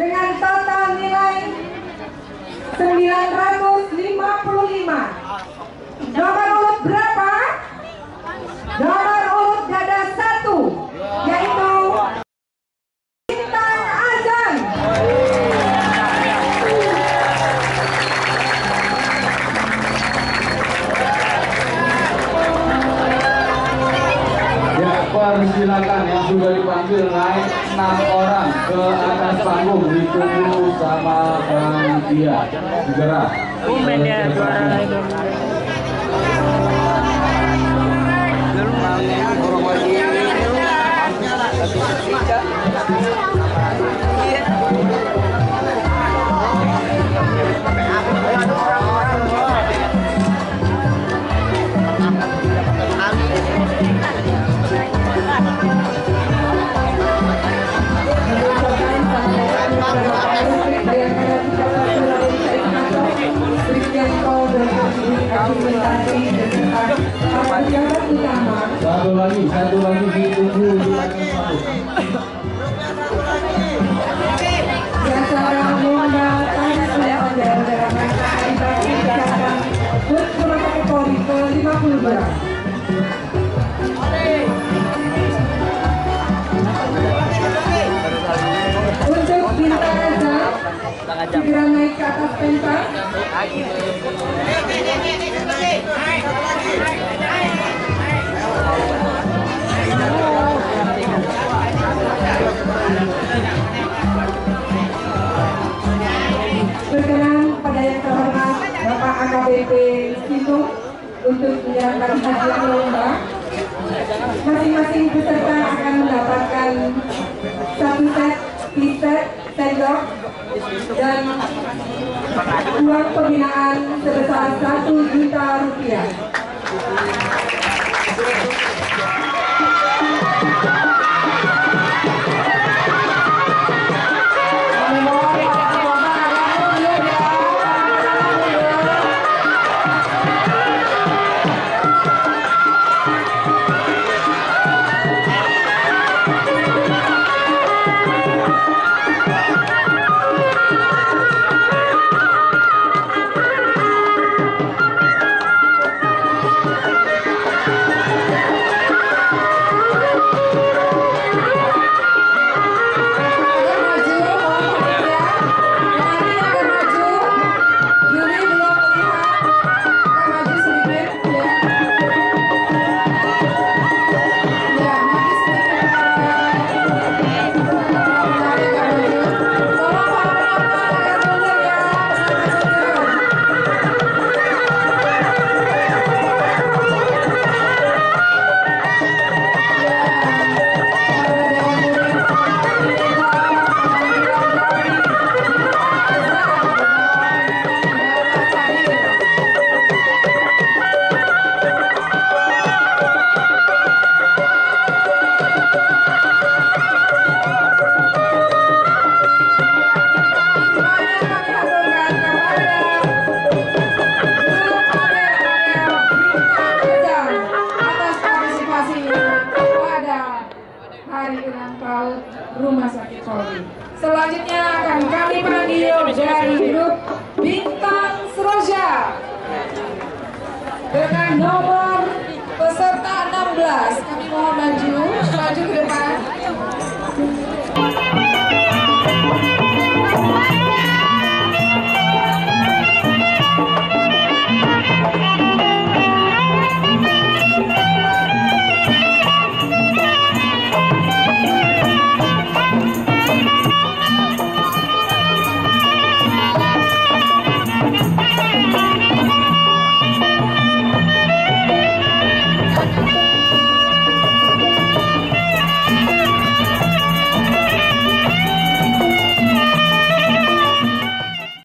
dengan total nilai 955. Nomor urut berapa? Nomor urut gada 1, yaitu Bintang Azan. Ya, persilakan yang sudah dipanggil naik 6 orang ke atas panggung, ditunggu sama Bang Dia. Segera. Satu lagi ditunggu di belakang panggung. Yang membatalkan saudara-saudara mereka dibagi akan Rumah Sakit Polri ke 52. Untuk Bintang Azan segera naik ke atas pentas. Berkenan pada yang terhormat Bapak AKBP Situng untuk menjalankan hadiah lomba. Masing-masing peserta akan mendapatkan 1 set t-shirt, sendok, dan uang pembinaan sebesar 1 juta rupiah. Rumah Sakit Polri. Selanjutnya akan kami panggil dari grup Bintang Seroja dengan nomor peserta 16. Kami mohon maju ke depan.